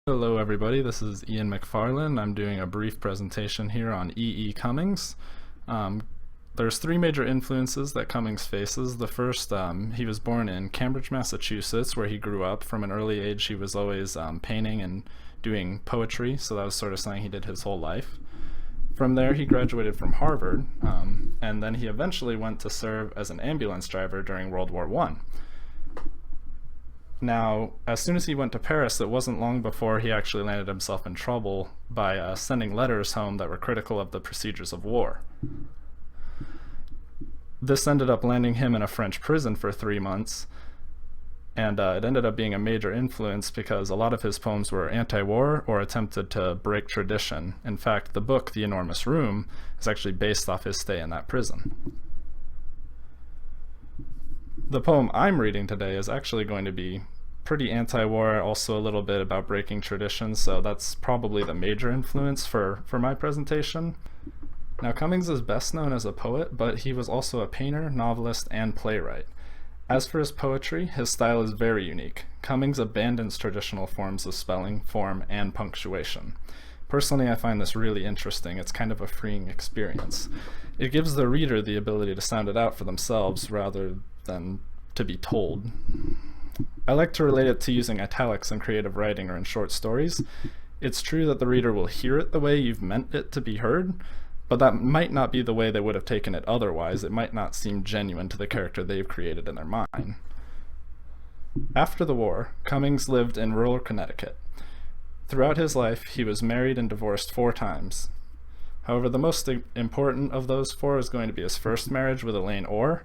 Hello everybody, this is Ian Macfarland. I'm doing a brief presentation here on E Cummings. There's three major influences that Cummings faces. The first, he was born in Cambridge, Massachusetts, where he grew up. From an early age, he was always painting and doing poetry, so that was sort of something he did his whole life. From there, he graduated from Harvard, and then he eventually went to serve as an ambulance driver during World War I. Now, as soon as he went to Paris, it wasn't long before he actually landed himself in trouble by sending letters home that were critical of the procedures of war. This ended up landing him in a French prison for 3 months, and it ended up being a major influence because a lot of his poems were anti-war or attempted to break tradition. In fact, the book, The Enormous Room, is actually based off his stay in that prison. The poem I'm reading today is actually going to be pretty anti-war, also a little bit about breaking traditions, so that's probably the major influence for my presentation. Now, Cummings is best known as a poet, but he was also a painter, novelist, and playwright. As for his poetry, his style is very unique. Cummings abandons traditional forms of spelling, form, and punctuation. Personally, I find this really interesting. It's kind of a freeing experience. It gives the reader the ability to sound it out for themselves rather than to be told. I like to relate it to using italics in creative writing or in short stories. It's true that the reader will hear it the way you've meant it to be heard, but that might not be the way they would have taken it otherwise. It might not seem genuine to the character they've created in their mind. After the war, Cummings lived in rural Connecticut. Throughout his life, he was married and divorced 4 times. However, the most important of those 4 is going to be his first marriage with Elaine Orr.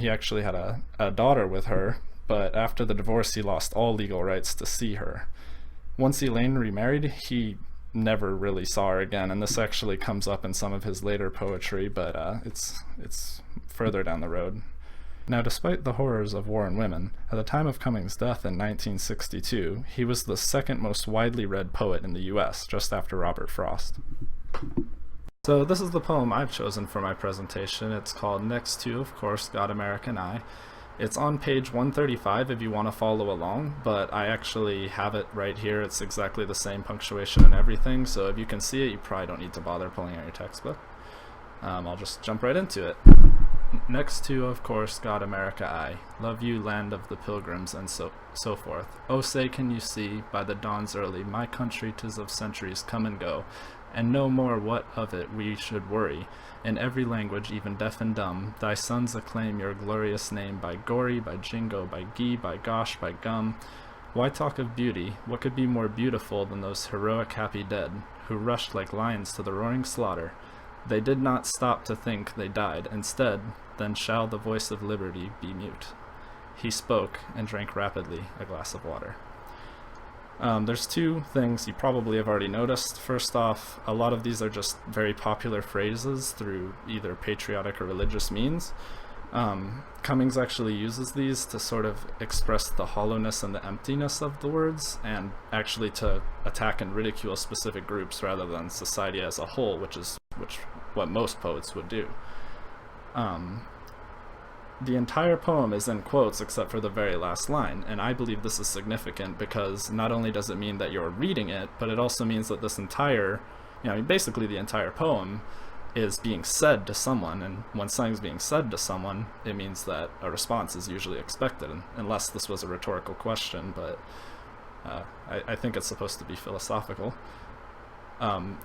He actually had a daughter with her, but after the divorce, he lost all legal rights to see her. Once Elaine remarried, he never really saw her again, and this actually comes up in some of his later poetry, but it's further down the road. Now, despite the horrors of war and women, at the time of Cummings' death in 1962, he was the second most widely read poet in the US, just after Robert Frost. So this is the poem I've chosen for my presentation. It's called Next to, of course, God, America, and I. It's on page 135 if you want to follow along, but I actually have it right here. It's exactly the same punctuation and everything, so if you can see it, you probably don't need to bother pulling out your textbook. I'll just jump right into it. Next to, of course, God, America, I love you, land of the pilgrims, and so forth. Oh, say, can you see, by the dawn's early, my country 'tis of centuries come and go, and no more what of it we should worry. In every language, even deaf and dumb, thy sons acclaim your glorious name by gory, by jingo, by gee, by gosh, by gum. Why talk of beauty? What could be more beautiful than those heroic happy dead, who rushed like lions to the roaring slaughter? They did not stop to think, they died. Instead, then shall the voice of liberty be mute. He spoke and drank rapidly a glass of water. There's 2 things you probably have already noticed. First off, a lot of these are just very popular phrases through either patriotic or religious means. Cummings actually uses these to sort of express the hollowness and the emptiness of the words, and actually to attack and ridicule specific groups rather than society as a whole, which what most poets would do. The entire poem is in quotes except for the very last line, and I believe this is significant because not only does it mean that you're reading it, but it also means that this entire, basically the entire poem is being said to someone, and when something's being said to someone, it means that a response is usually expected, unless this was a rhetorical question, but I think it's supposed to be philosophical.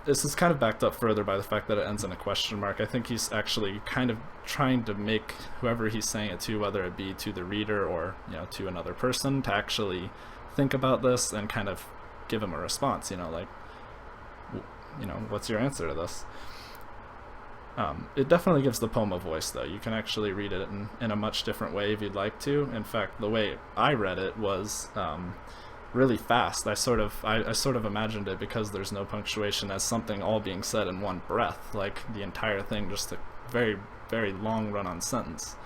This is kind of backed up further by the fact that it ends in a question mark. I think he's actually kind of trying to make whoever he's saying it to, whether it be to the reader or to another person, to actually think about this and kind of give him a response. What's your answer to this? It definitely gives the poem a voice, though. You can actually read it in a much different way if you'd like to. In fact, the way I read it was really fast. I sort of imagined it, because there's no punctuation, as something all being said in one breath, like the entire thing, just a very, very long run-on sentence.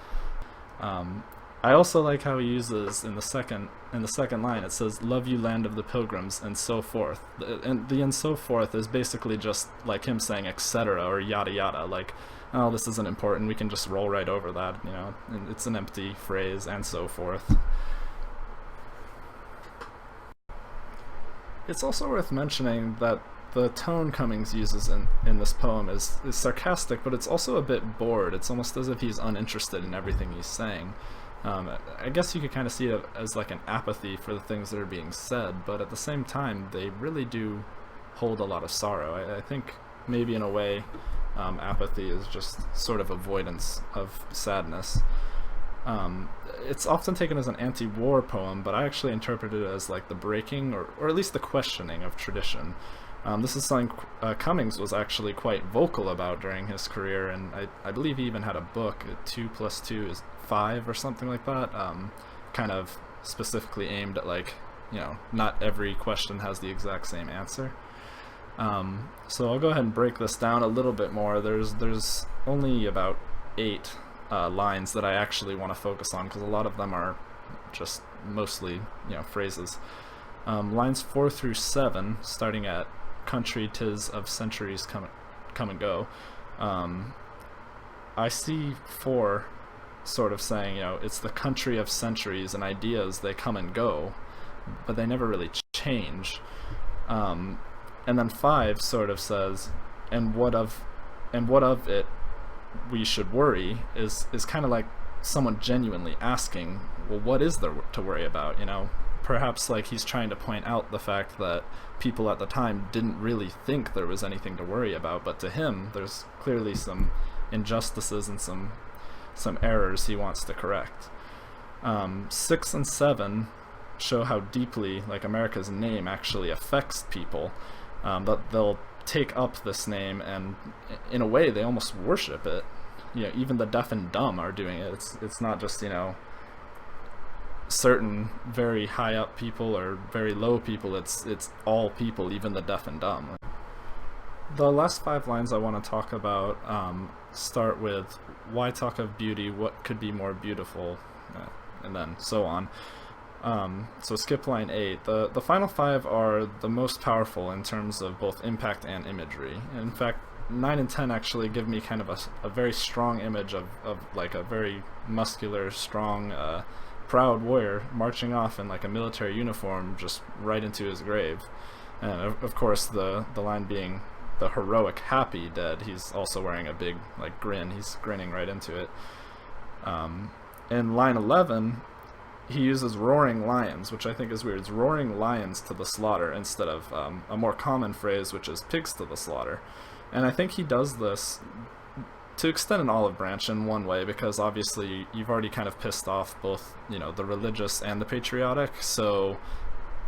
I also like how he uses in the second line, it says, love you, land of the pilgrims, and so forth. And the and so forth is basically just like him saying etc. or yada yada, like, oh, this isn't important, we can just roll right over that, and it's an empty phrase, and so forth. It's also worth mentioning that the tone Cummings uses in this poem is sarcastic, but it's also a bit bored. It's almost as if he's uninterested in everything he's saying. I guess you could kind of see it as like an apathy for the things that are being said, but at the same time, they really do hold a lot of sorrow. I think maybe in a way, apathy is just sort of avoidance of sadness. It's often taken as an anti-war poem, but I actually interpret it as like the breaking, or at least the questioning of tradition. This is something Cummings was actually quite vocal about during his career, and I believe he even had a book, 2 + 2 is 5 or something like that, kind of specifically aimed at like, not every question has the exact same answer. So I'll go ahead and break this down a little bit more. There's only about 8 lines that I actually want to focus on, because a lot of them are just mostly phrases. Lines 4 through 7, starting at "Country 'tis of centuries come and go." I see 4 sort of saying, it's the country of centuries, and ideas, they come and go, but they never really change. And then 5 sort of says, and what of it we should worry, is kind of like someone genuinely asking, well, what is there to worry about? Perhaps like he's trying to point out the fact that people at the time didn't really think there was anything to worry about, but to him there's clearly some injustices and some errors he wants to correct. 6 and 7 show how deeply like America's name actually affects people, that they'll take up this name, and in a way they almost worship it. Even the deaf and dumb are doing it. It's not just certain very high up people or very low people. It's all people, even the deaf and dumb. The last 5 lines I want to talk about start with, "Why talk of beauty? What could be more beautiful?" And then so on. So skip line 8. The final 5 are the most powerful in terms of both impact and imagery. In fact, 9 and 10 actually give me kind of a very strong image of like a very muscular, strong, proud warrior marching off in like a military uniform just right into his grave. And of course the line being the heroic happy dead, he's also wearing a big like grin, he's grinning right into it. In line 11 he uses roaring lions, which I think is weird. It's roaring lions to the slaughter instead of a more common phrase, which is pigs to the slaughter. And I think he does this to extend an olive branch in one way, because obviously you've already kind of pissed off both the religious and the patriotic, so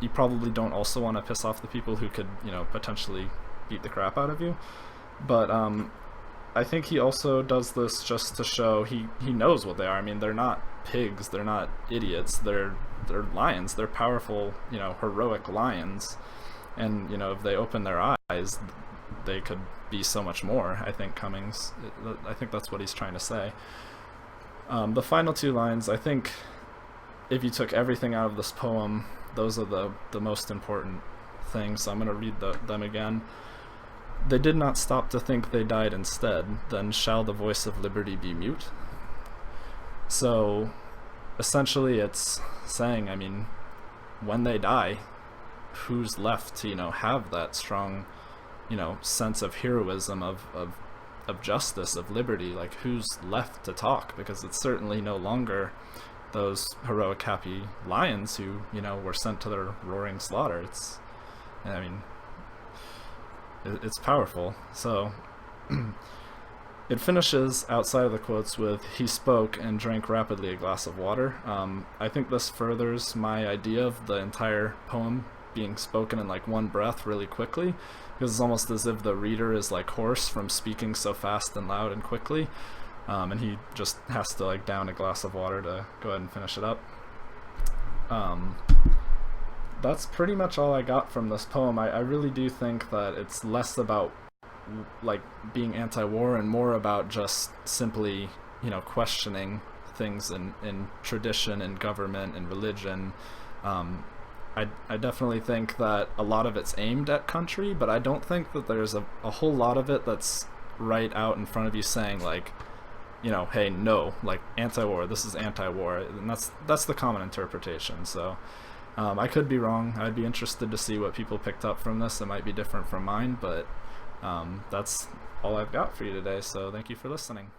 you probably don't also want to piss off the people who could potentially beat the crap out of you. But I think he also does this just to show he knows what they are. I mean, they're not pigs, they're not idiots, they're lions, they're powerful, heroic lions, and if they open their eyes they could be so much more. I think that's what he's trying to say. The final 2 lines, I think if you took everything out of this poem, those are the most important things, so I'm going to read them again. "They did not stop to think, they died instead, then shall the voice of liberty be mute?" So essentially it's saying, I mean, when they die, who's left to have that strong sense of heroism, of justice, of liberty? Like, who's left to talk? Because it's certainly no longer those heroic happy lions who were sent to their roaring slaughter. It's powerful. So it finishes outside of the quotes with, "He spoke and drank rapidly a glass of water." I think this furthers my idea of the entire poem being spoken in like one breath really quickly, because it's almost as if the reader is like hoarse from speaking so fast and loud and quickly, and he just has to like down a glass of water to go ahead and finish it up. That's pretty much all I got from this poem. I really do think that it's less about like being anti-war and more about just simply questioning things in tradition and government and religion. I definitely think that a lot of it's aimed at country, but I don't think that there's a whole lot of it that's right out in front of you saying like, hey, no, like anti-war, this is anti-war, and that's the common interpretation. So I could be wrong. I'd be interested to see what people picked up from this. It might be different from mine, but that's all I've got for you today, so thank you for listening.